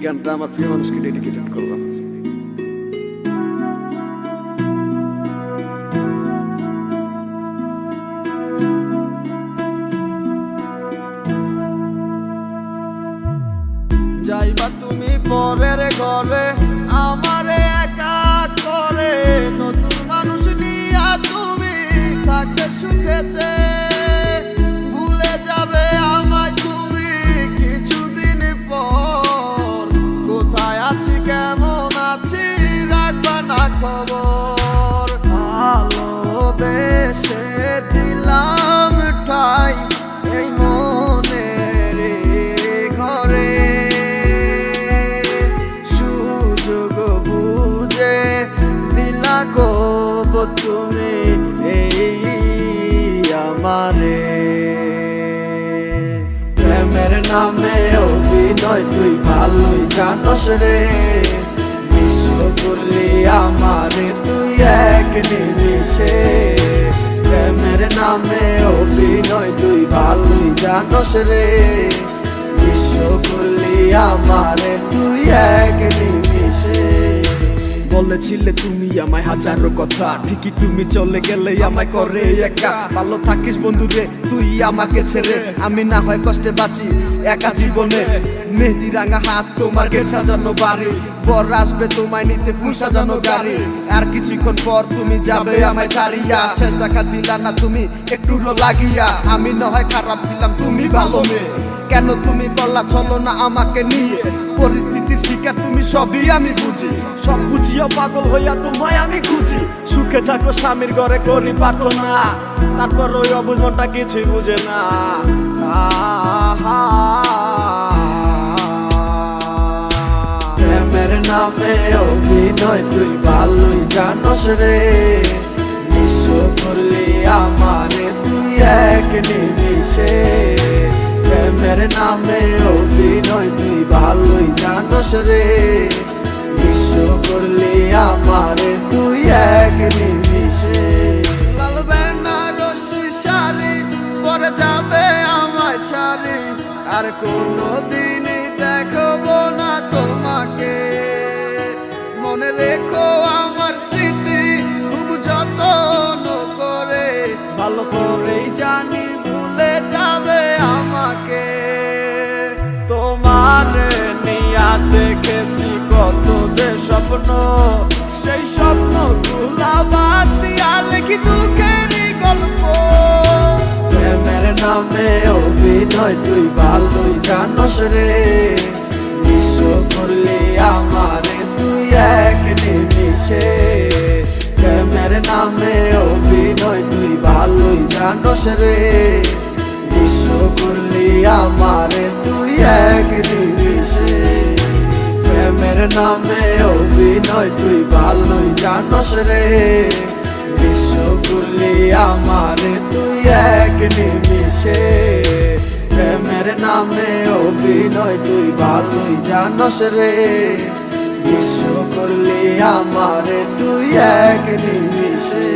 গানটা আমার প্রিয় মানুষকে ডেডিকেটেড করলাম। যাইবা তুমি পরের ঘরে আমারে একা করে, নতুন মানুষ নিয়া তুমি থাকতে সুখেতে, ভুলে যাবে আমায় তুমি কিছুদিন পর। কোথায় আছি কেমন আছি রাখবা না খবর, ভালোবেসে দিলাম ঠাই এই মনের ঘরে, সুযোগ বুঝে দিলা কব তুমি এই আমারে। প্রেমের নামে অভিনয় তুই ভালোই জানস রে, বিশ্ব করলি আমারে তুই এক নিমিষে। প্রেমের নামে অভিনয় তুই ভালোই জানস রে, বিশ্ব করলি আমারে তুই এক নিমিষে। বলেছিলে তুমি আমায় হাজারো কথা, ঠিকই তুমি চলে গেলে আমায় করে একা। ভালো থাকিস বন্ধুরে তুই আমাকে ছেড়ে, আমি না হয় কষ্টে বাঁচি একা জীবনে। মেহেদি রাঙা হাত তোমার গেট সাজানো বাড়ি, বর আসবে তোমায় নিতে ফুল সাজানো গাড়ি। আর কিছুক্ষণ পর তুমি যাবে আমায় ছাড়িয়া, শেষ দেখা দিলা না তুমি একটু লাগিয়া। আমি না হয় খারাপ ছিলাম তুমি ভালো মেয়ে, কেন তুমি করলা চলো না আমাকে নিয়ে। পরিস্থিতির শিকার তুমি সবই আমি বুঝি, সব বুঝিও পাগল হইয়া তোমায় আমি খুঁজি। সুখে থাকো স্বামীর ঘরে করি প্রার্থনা, তারপর ওই অবুঝ মনটা কিছুই বুঝে না। প্রেমের নামে অভিনয় তুই ভালোই জানস রে, বিশ্ব করলি আমারে তুই এক নিমিষে। প্রেমের নামে অভিনয় তুই ভালোই জানস রে, বিশ্ব করলি আমারে তুই এক নিমিষে। লাল বেনারসি শাড়ি পরে যাবে আমায় ছাড়ি, আর কোনো দিনই দেখবো না তোমাকে। মনে রেখো আমার স্মৃতি খুব যত্ন করে, ভালো করেই জানি ভুলে যাবে আমাকে। তোমার নিয়া দেখেছি কত যে স্বপ্ন, সেই স্বপ্ন গুলা বাদ দিয়া লিখি দুঃখেরই গল্প। প্রেমের নামে অভিনয় তুই ভালোই জানস রে, বিশ্ব করলি আমারে তুই এক নিমিষে। প্রেমের নামে অভিনয় তুই ভালোই জানস রে, বিশ্ব করলি আমারে তুই এক নিমিষে। প্রেমের নামে অভিনয় তুই ভালোই জানস রে, বিশ্ব করলি আমারে তুই এক নিমিষে। প্রেমের নামে অভিনয় তুই ভালোই জানস রে, বিশ্ব করলি আমারে তুই এক নিমিষে।